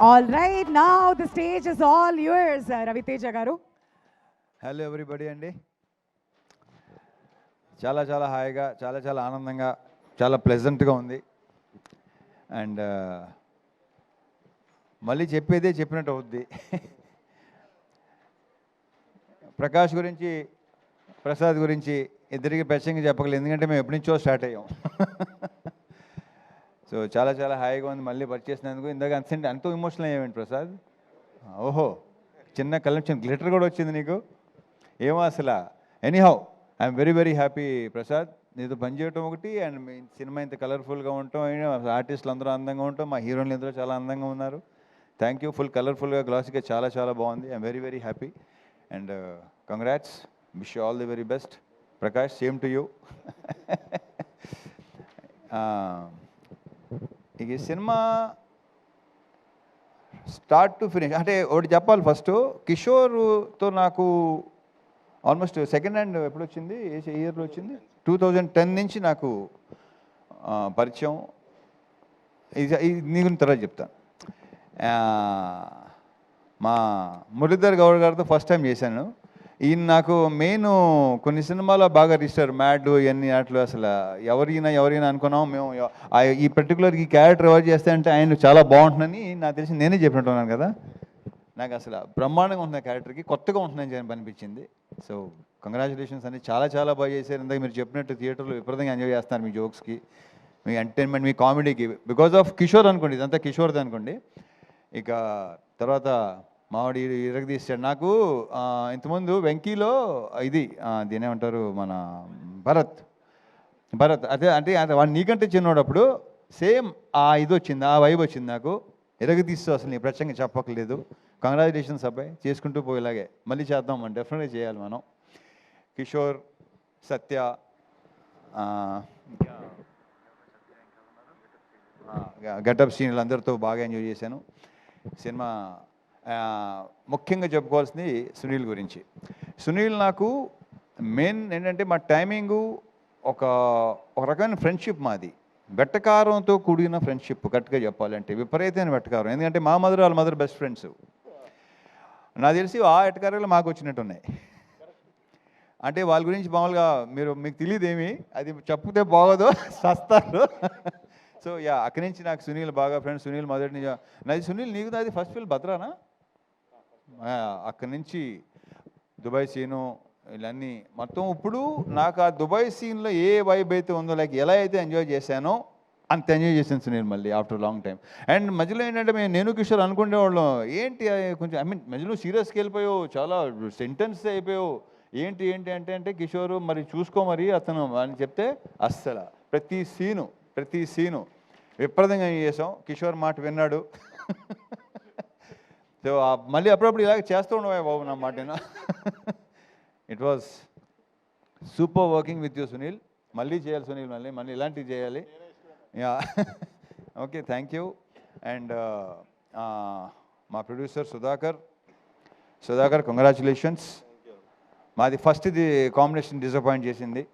All right, now the stage is all yours, Raviteja garu. Hello everybody అండి. చాలా చాలా హాయిగా, చాలా చాలా ఆనందంగా, చాలా ప్లెజెంట్గా ఉంది. అండ్ మళ్ళీ చెప్పేదే చెప్పినట్టు అవుద్ది. ప్రకాష్ గురించి, ప్రసాద్ గురించి ఇద్దరికి ప్రత్యేకంగా చెప్పగలేదు, ఎందుకంటే మేము ఎప్పటి నుంచో స్టార్ట్ అయ్యాం. సో చాలా చాలా హాయిగా ఉంది మళ్ళీ పరిచేసినందుకు. ఇందాక అంత ఎమోషనల్ అయ్యామండి ప్రసాద్. ఓహో, చిన్న కళ్ళ చిన్న గ్లిటర్ కూడా వచ్చింది నీకు, ఏమో అసలు. Anyhow, I'm very very happy Prasad, నీతో పనిచేయటం ఒకటి, అండ్ మీ సినిమా ఇంత కలర్ఫుల్గా ఉండటం, ఆర్టిస్టులు అందరూ అందంగా ఉండటం, మా హీరోయిన్లు అందరూ చాలా అందంగా ఉన్నారు. Thank you. ఫుల్ కలర్ఫుల్గా, గ్లాసీగా చాలా చాలా బాగుంది. I'm very very happy and congrats. Wish you all the very best Prakash. Same to you. ఇక ఈ సినిమా స్టార్ట్ టు ఫినిష్ అంటే ఒకటి చెప్పాలి. ఫస్ట్ కిషోర్తో నాకు ఆల్మోస్ట్ సెకండ్ హ్యాండ్ ఎప్పుడు వచ్చింది, ఏ ఇయర్లో వచ్చింది, 2010 నుంచి నాకు పరిచయం. ఇది నీ గురించి తర్వాత చెప్తాను. మా మురళీధర్ గౌడ్ గారితో ఫస్ట్ టైం చేశాను. ఈయన నాకు మెయిన్ కొన్ని సినిమాలో బాగా రిజిస్టర్, మ్యాడ్ ఇవన్నీ అట్లు అసలు ఎవరైనా అనుకున్నాం మేము. ఈ పర్టికులర్ ఈ క్యారెక్టర్ ఎవరు చేస్తే అంటే ఆయన చాలా బాగుంటుందని నాకు తెలిసి నేనే చెప్పినట్టున్నాను కదా. నాకు అసలు బ్రహ్మాండంగా ఉంటుంది క్యారెక్టర్కి, కొత్తగా ఉంటుందని చెప్పి అనిపించింది. సో కంగ్రాచులేషన్స్ అని చాలా చాలా బాగా చేశారు. ఇందాక మీరు చెప్పినట్టు థియేటర్లో విపరీతంగా ఎంజాయ్ చేస్తున్నారు మీ జోక్స్కి, మీ ఎంటర్టైన్మెంట్, మీ కామెడీకి, బికాజ్ ఆఫ్ కిషోర్ అనుకోండి, ఇదంతా కిషోర్ది అనుకోండి. ఇక తర్వాత మావాడి ఇరగదీశాడు. నాకు ఇంతకుముందు వెంకీలో ఇది దీని ఏమంటారు, మన భరత్ అదే అంటే వాడు నీకంటే చిన్నోడు. అప్పుడు సేమ్ ఇది వచ్చింది, ఆ వైబ్ వచ్చింది నాకు. ఇరగదీస్తూ అసలు నీ ప్రత్యేకంగా చెప్పక్కర్లేదు. కంగ్రాచులేషన్స్ అబ్బాయి, చేసుకుంటూ పోయేలాగే మళ్ళీ చేద్దాం, మనం డెఫినెట్గా చేయాలి మనం. కిషోర్, సత్య, గెటప్ సీన్లు అందరితో బాగా ఎంజాయ్ చేశాను. సినిమా ముఖ్యంగా చెప్పుకోవాల్సింది సునీల్ గురించి. సునీల్ నాకు మెయిన్ ఏంటంటే మా టైమింగు ఒక రకమైన ఫ్రెండ్షిప్ మాది. వెట్టకారంతో కూడిన ఫ్రెండ్షిప్, కరెక్ట్గా చెప్పాలంటే విపరీతమైన వెట్టకారం. ఎందుకంటే మా మదర్ వాళ్ళ మదర్ బెస్ట్ ఫ్రెండ్స్. నాకు తెలిసి ఆ వెట్టకారాలు మాకు వచ్చినట్టు ఉన్నాయి. అంటే వాళ్ళ గురించి మామూలుగా మీకు తెలియదేమి, అది చెప్తే బాగోదు, సస్తారు. సో అక్కడి నుంచి నాకు సునీల్ బాగా ఫ్రెండ్స్. సునీల్ మొదటి నాది సునీల్, నీకు నాది ఫస్ట్ ఫిల్మ్ భద్రానా. అక్కడి నుంచి దుబాయ్ సీను ఇవన్నీ మొత్తం. ఇప్పుడు నాకు ఆ దుబాయ్ సీన్లో ఏ వైబ్ అయితే ఉందో, లైక్ ఎలా అయితే ఎంజాయ్ చేశానో అంత ఎంజాయ్ చేశాను సునీల్ మళ్ళీ ఆఫ్టర్ లాంగ్ టైం. అండ్ మధ్యలో ఏంటంటే నేను కిషోర్ అనుకునేవాళ్ళం, ఏంటి కొంచెం మధ్యలో సీరియస్కి వెళ్ళిపోయావు, చాలా సెంటెన్స్ అయిపోయావు, ఏంటి అంటే కిషోరు మరి చూసుకో మరి అతను అని చెప్తే అస్సలు ప్రతి సీను విపరీతంగా చేసాం. కిషోర్ మాట విన్నాడు. సో మళ్ళీ అప్పుడప్పుడు ఇలాగ చేస్తూ ఉండవే బాబు నా మాట. It was super working with you Sunil. మళ్ళీ చేయాలి సునీల్, మళ్ళీ ఇలాంటివి చేయాలి. Yeah, okay, thank you. And మా ప్రొడ్యూసర్ సుధాకర్ కంగ్రాచులేషన్స్. మాది ఫస్ట్ది కాంబినేషన్ డిసప్పాయింట్ చేసింది,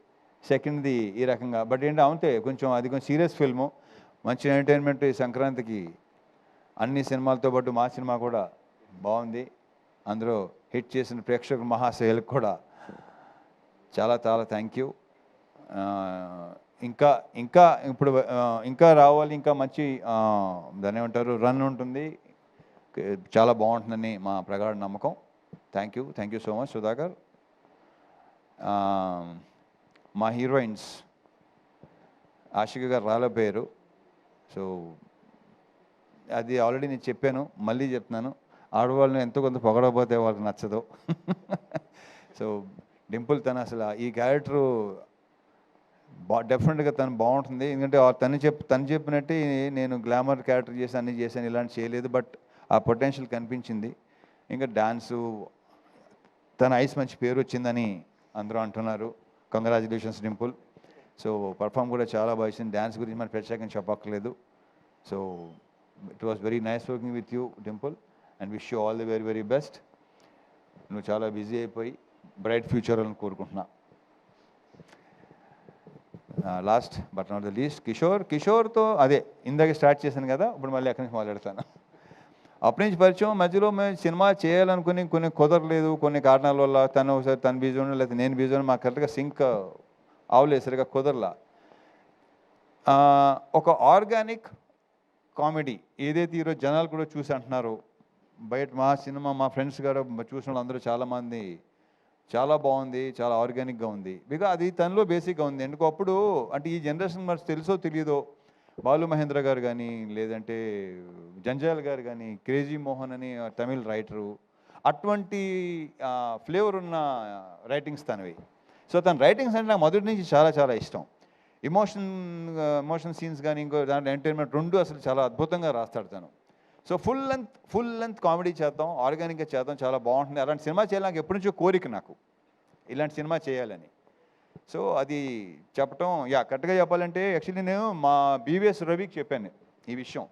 సెకండ్ది ఈ రకంగా. బట్ అంతే కొంచెం అది కొంచెం సీరియస్ ఫిల్ము, మంచి ఎంటర్టైన్మెంట్. ఈ సంక్రాంతికి అన్ని సినిమాలతో పాటు మా సినిమా కూడా బాగుంది. అందులో హిట్ చేసిన ప్రేక్షకుల మహాశయులకు కూడా చాలా చాలా థ్యాంక్ యూ. ఇప్పుడు ఇంకా రావాలి, ఇంకా మంచి దాన్ని ఏమంటారు రన్ ఉంటుంది, చాలా బాగుంటుందని మా ప్రగాఢ నమ్మకం. Thank you so much Sudhakar. మా హీరోయిన్స్ ఆషిక గారు రాలేపోయారు. సో అది ఆల్రెడీ నేను చెప్పాను, మళ్ళీ చెప్తున్నాను, ఆడవాళ్ళని ఎంతో కొంత పొగడకపోతే వాళ్ళకి నచ్చదు. సో డింపుల్ తను అసలు ఈ క్యారెక్టరు డెఫినెట్గా తను బాగుంటుంది. ఎందుకంటే తను చెప్పినట్టే నేను గ్లామర్ క్యారెక్టర్ చేసి అన్నీ చేశాను, ఇలాంటి చేయలేదు. బట్ ఆ పొటెన్షియల్ కనిపించింది. ఇంకా డాన్సు, తన ఐస్ మంచి పేరు వచ్చిందని అందరూ అంటున్నారు. కంగ్రాచులేషన్స్ డింపుల్. సో పర్ఫామ్ కూడా చాలా బాగా వచ్చింది. డ్యాన్స్ గురించి మనం ప్రత్యేకంగా చెప్పక్కర్లేదు. So it was very nice working with you Dimple and wish you all the very very best. నువ్వు చాలా బిజీ అయిపోయి బ్రైట్ ఫ్యూచర్ అని కోరుకుంటున్నా. Last but not the least కిషోర్తో అదే ఇందాక స్టార్ట్ చేశాను కదా, ఇప్పుడు మళ్ళీ ఎక్కడి నుంచి మాట్లాడతాను. అప్పటి నుంచి పరిచయం. మధ్యలో మేము సినిమా చేయాలనుకుని కొన్ని కుదరలేదు, కొన్ని కారణాల వల్ల. తను ఒకసారి తను బిజీ ఉండడం, లేకపోతే నేను బిజీ ఉండడం, మాకు కరెక్ట్గా సింక్ అవలేదు, సరిగా కుదరలా. ఒక ఆర్గానిక్ కామెడీ ఏదైతే ఈరోజు జనాలు కూడా చూసి అంటున్నారు, బయట మా సినిమా మా ఫ్రెండ్స్ గారు చూసిన వాళ్ళందరూ చాలామంది చాలా బాగుంది, చాలా ఆర్గానిక్గా ఉంది. బికాజ్ అది తనలో బేసిక్గా ఉంది. ఎందుకు అప్పుడు అంటే ఈ జనరేషన్ మరి తెలుసో తెలియదో, బాలు మహేంద్ర గారు కానీ, లేదంటే జంజాల్ గారు కానీ, క్రేజీ మోహన్ అని తమిళ్ రైటరు, అటువంటి ఫ్లేవర్ ఉన్న రైటింగ్స్ తనవి. సో తన రైటింగ్స్ అంటే నాకు మొదటి నుంచి చాలా చాలా ఇష్టం. ఎమోషన్ సీన్స్ కానీ, ఇంకో దాంట్లో ఎంటర్టైన్మెంట్ రెండు అసలు చాలా అద్భుతంగా రాస్తాడు తను. సో ఫుల్ లెంత్ కామెడీ చేద్దాం, ఆర్గానిక్గా చేద్దాం, చాలా బాగుంటుంది. అలాంటి సినిమా చేయాలి నాకు ఎప్పటి నుంచో కోరిక, నాకు ఇలాంటి సినిమా చేయాలని. సో అది చెప్పటం, కరెక్ట్గా చెప్పాలంటే యాక్చువల్లీ నేను మా బీవీఎస్ రవికి చెప్పాను ఈ విషయం,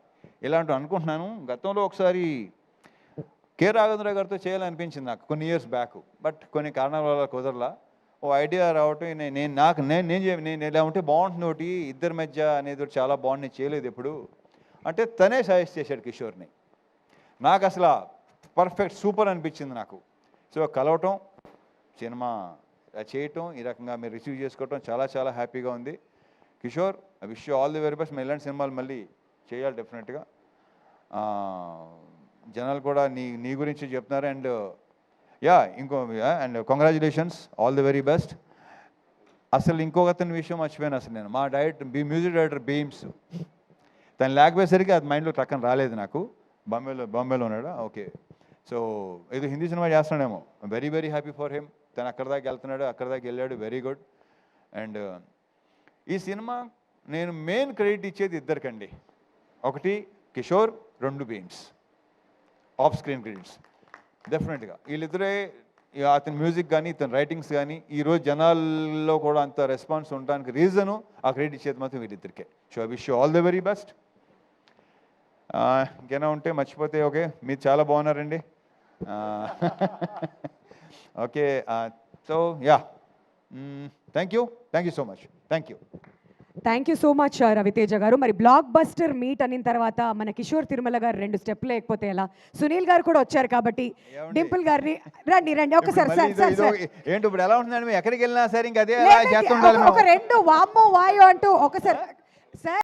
ఇలాంటివి అనుకుంటున్నాను. గతంలో ఒకసారి కె రాఘవేంద్ర గారితో చేయాలనిపించింది నాకు కొన్ని ఇయర్స్ బ్యాక్, బట్ కొన్ని కారణాల వల్ల కుదరలా. ఓ ఐడియా రావటం, నేను ఇలా ఉంటే బాగుంటుంది ఒకటి ఇద్దరి మధ్య అనేది ఒకటి చాలా బాగుంది, నేను చేయలేదు ఎప్పుడు అంటే తనే సజెస్ట్ చేశాడు కిషోర్ని. నాకు అసలు పర్ఫెక్ట్ సూపర్ అనిపించింది నాకు. సో కలవటం, సినిమా చేయటం, ఈ రకంగా మీరు రిసీవ్ చేసుకోవటం చాలా చాలా హ్యాపీగా ఉంది. Kishore, I wish you all the very best. ఇలాంటి సినిమాలు మళ్ళీ చేయాలి డెఫినెట్గా. జనాలు కూడా నీ గురించి చెప్తున్నారు. And and congratulations, all the very best. అసలు ఇంకొక అతని విషయం మర్చిపోయాను అసలు నేను. మా మ్యూజిక్ డైరెక్టర్ బీమ్స్, తను లేకపోయేసరికి అది మైండ్లో టక్కన రాలేదు నాకు. బాంబేలో ఉన్నాడా? ఓకే. సో ఏదో హిందీ సినిమా చేస్తున్నాడేమో. Very very happy for him. తను అక్కడ దాకా వెళ్తున్నాడు, అక్కడ దాకా వెళ్ళాడు, వెరీ గుడ్. అండ్ ఈ సినిమా నేను మెయిన్ క్రెడిట్ ఇచ్చేది ఇద్దరికండి. ఒకటి కిషోర్, రెండు బీమ్స్. ఆఫ్ స్క్రీన్ క్రెడిట్స్ డెఫినెట్గా వీళ్ళిద్దరే. అతని మ్యూజిక్ కానీ, ఇతని రైటింగ్స్ కానీ ఈరోజు జనాల్లో కూడా అంత రెస్పాన్స్ ఉండడానికి రీజను ఆ క్రెడిట్ ఇచ్చేది మాత్రం వీళ్ళిద్దరికే. So I wish you all the very best. ఇంకేనా ఉంటే మర్చిపోతే ఓకే. మీరు చాలా బాగున్నారండి. Okay. So thank you so much. Thank you so much Ravi Teja గారు. మరి బ్లాక్ బస్టర్ మీట్ అనిన తర్వాత మన కిషోర్ తిరుమల గారు 2 స్టెప్ లేకపోతే ఎలా? సునీల్ గారు కూడా వచ్చారు కాబట్టి డింపుల్ గారిని రండి ఒకసారి. ఏంటి ఇప్పుడు ఎలా ఉంటుందండి? ఎక్కడికి వెళ్ళినా సరే ఇంకా అదే ఒక 2 వామ్మో వాయో అంటూ ఒకసారి సార్